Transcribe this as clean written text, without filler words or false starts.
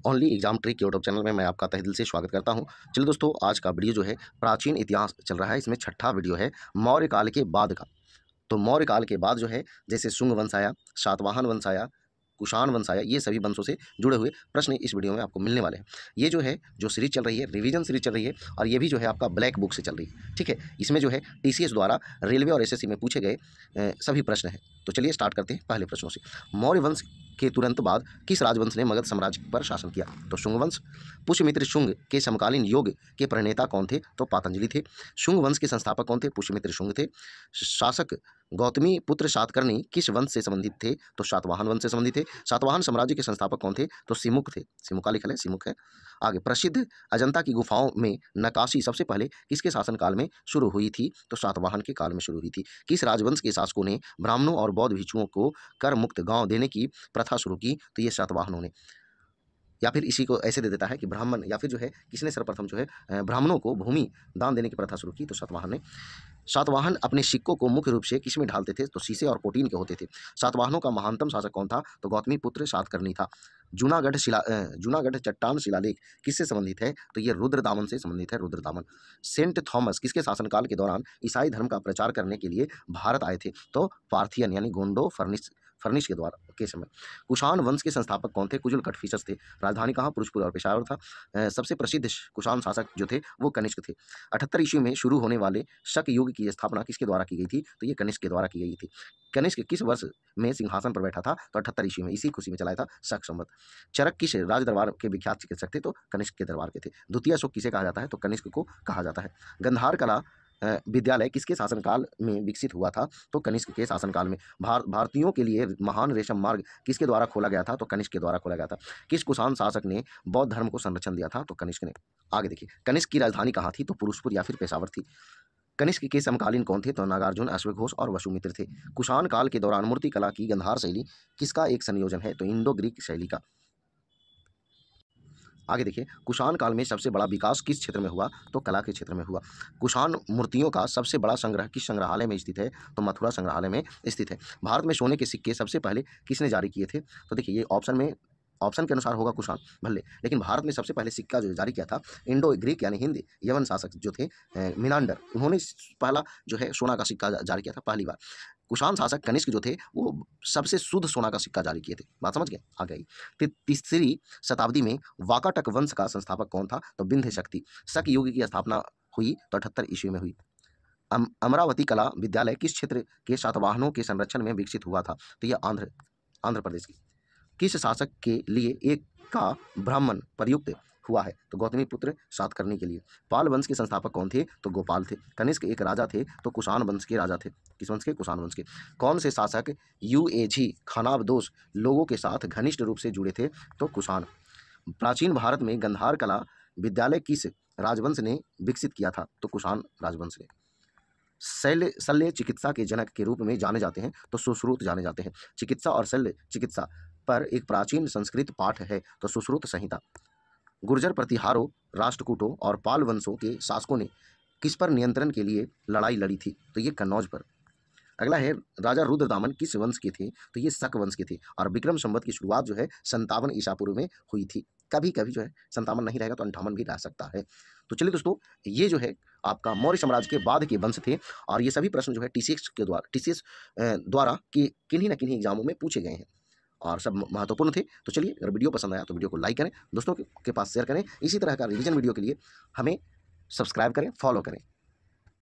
Only exam trick YouTube channel में मैं आपका तहे दिल से स्वागत करता हूं। चलिए दोस्तों, आज का वीडियो जो है प्राचीन इतिहास चल रहा है, इसमें छठा वीडियो है मौर्य काल के बाद का। तो मौर्य काल के बाद जो है जैसे शुंग वंश आया, सातवाहन वंश आया, कुषाण वंश आया, ये सभी वंशों से जुड़े हुए प्रश्न इस वीडियो में आपको मिलने वाले हैं। ये जो है जो सीरीज चल रही है, रिवीजन सीरीज चल रही है, और ये भी जो है आपका ब्लैक बुक से चल रही है। ठीक है, इसमें जो है टीसीएस द्वारा रेलवे और एसएससी में पूछे गए सभी प्रश्न हैं। तो चलिए स्टार्ट करते हैं पहले प्रश्नों से। मौर्य वंश के तुरंत बाद किस राजवंश ने मगध साम्राज्य पर शासन किया? तो शुंग वंश। पुष्यमित्र शुंग के समकालीन योग के प्रणेता कौन थे? तो पातंजलि थे। शुंग वंश के संस्थापक कौन थे? पुष्यमित्र शुंग थे। शासक गौतमी पुत्र सातकर्णी किस वंश से संबंधित थे? तो सातवाहन वंश से संबंधित थे। सातवाहन साम्राज्य के संस्थापक कौन थे? तो सिमुक थे। सिमुका लिखल है, सिमुक है। आगे, प्रसिद्ध अजंता की गुफाओं में नक्काशी सबसे पहले किसके शासनकाल में शुरू हुई थी? तो सातवाहन के काल में शुरू हुई थी। किस राजवंश के शासकों ने ब्राह्मणों और बौद्ध भिक्षुओं को कर मुक्त गांव देने की प्रथा शुरू की? तो ये सातवाहनों ने। या फिर इसी को ऐसे दे देता है कि ब्राह्मण, या फिर जो है किसने सर्वप्रथम जो है ब्राह्मणों को भूमि दान देने की प्रथा शुरू की? तो सातवाहन ने। सातवाहन अपने सिक्कों को मुख्य रूप से किसमें ढालते थे? तो शीशे और पोटीन के होते थे। सातवाहनों का महानतम शासक कौन था? तो गौतमी पुत्र सातकर्णी था। जूनागढ़ चट्टान शिलालेख किससे संबंधित है? तो ये रुद्रदामन से संबंधित है, रुद्रदामन। सेंट थॉमस किसके शासनकाल के दौरान ईसाई धर्म का प्रचार करने के लिए भारत आए थे? तो पार्थियन यानी गोंडो फर्निश के द्वारा के समय। कुषाण वंश के संस्थापक कौन थे? कुजुल कटफिसस थे। राजधानी कहाँ? पुरुषपुर और पेशावर था। सबसे प्रसिद्ध कुषाण शासक जो थे वो कनिष्क थे। 78 ईस्वी में शुरू होने वाले शक युग की स्थापना किसके द्वारा की गई थी? तो ये कनिष्क के द्वारा की गई थी। कनिष्क किस वर्ष में सिंहासन पर बैठा था? तो 78 ईस्वी में, इसी खुशी में चलाया था शक संवत। चरक किस राज दरबार के विख्यात चिकित्सक थे? तो कनिष्क के दरबार के थे। द्वितीय अशोक किसे कहा जाता है? तो कनिष्क को कहा जाता है। गंधार कला विद्यालय किसके शासनकाल में विकसित हुआ था? तो कनिष्क के शासनकाल में। भारतीयों के लिए महान रेशम मार्ग किसके द्वारा खोला गया था? तो कनिष्क के द्वारा खोला गया था। किस कुषाण शासक ने बौद्ध धर्म को संरक्षण दिया था? तो कनिष्क ने। आगे देखिए, कनिष्क की राजधानी कहाँ थी? तो पुरुषपुर या फिर पेशावर थी। कनिष्क के समकालीन कौन थे? तो नागार्जुन, अश्वघोष और वसुमित्र थे। कुषाण काल के दौरान मूर्ति कला की गंधार शैली किसका एक संयोजन है? तो इंडो ग्रीक शैली का। आगे देखिए, कुषाण काल में सबसे बड़ा विकास किस क्षेत्र में हुआ? तो कला के क्षेत्र में हुआ। कुषाण मूर्तियों का सबसे बड़ा संग्रह किस संग्रहालय में स्थित है? तो मथुरा संग्रहालय में स्थित है। भारत में सोने के सिक्के सबसे पहले किसने जारी किए थे? तो देखिए, ये ऑप्शन के अनुसार होगा कुषाण भले, लेकिन भारत में सबसे पहले सिक्का जो जारी किया था इंडो ग्रीक यानी हिंद यवन शासक जो थे मिनांडर, उन्होंने पहला जो है सोना का सिक्का जारी किया था पहली बार। कुषाण शासक कनिष्क जो थे वो सबसे शुद्ध सोना का सिक्का जारी किए थे। बात समझ गए? आ गई। तीसरी शताब्दी में वाकाटक वंश का संस्थापक कौन था? तो बिंध्य शक्ति। शक युग की स्थापना हुई तो 78 ईस्वी में हुई। अमरावती कला विद्यालय किस क्षेत्र के सातवाहनों के संरक्षण में विकसित हुआ था? तो यह आंध्र प्रदेश की। किस शासक के लिए एक का ब्राह्मण प्रयुक्त हुआ है? तो गौतमी पुत्र सातकर्णी के लिए। पाल वंश के संस्थापक कौन थे? तो गोपाल थे। कनिष्क एक राजा थे, तो कुषाण वंश के राजा थे। किस वंश के? कुषाण वंश के। कौन से शासक यूएझी खानाबदोश लोगों के साथ घनिष्ठ रूप से जुड़े थे? तो कुषाण। प्राचीन भारत में गंधार कला विद्यालय किस राजवंश ने विकसित किया था? तो कुषाण राजवंश ने। शल्य चिकित्सा के जनक के रूप में जाने जाते हैं, तो सुश्रुत जाने जाते हैं। चिकित्सा और शल्य चिकित्सा पर एक प्राचीन संस्कृत पाठ है, तो सुश्रुत संहिता। गुर्जर प्रतिहारों, राष्ट्रकूटों और पाल वंशों के शासकों ने किस पर नियंत्रण के लिए लड़ाई लड़ी थी? तो ये कन्नौज पर। अगला है, राजा रुद्रदामन किस वंश के थे? तो ये शक वंश के थे। और विक्रम संवत की शुरुआत जो है 57 ईसा पूर्व में हुई थी। कभी कभी जो है 57 नहीं रहेगा तो 58 भी रह सकता है। तो चलिए दोस्तों, ये जो है आपका मौर्य साम्राज्य के बाद के वंश थे, और ये सभी प्रश्न जो है टीसीएस द्वारा कि किन्हीं न किन्हीं एग्जामों में पूछे गए हैं, और सब महत्वपूर्ण थे। तो चलिए, अगर वीडियो पसंद आया तो वीडियो को लाइक करें, दोस्तों के पास शेयर करें। इसी तरह का रिवीजन वीडियो के लिए हमें सब्सक्राइब करें, फॉलो करें।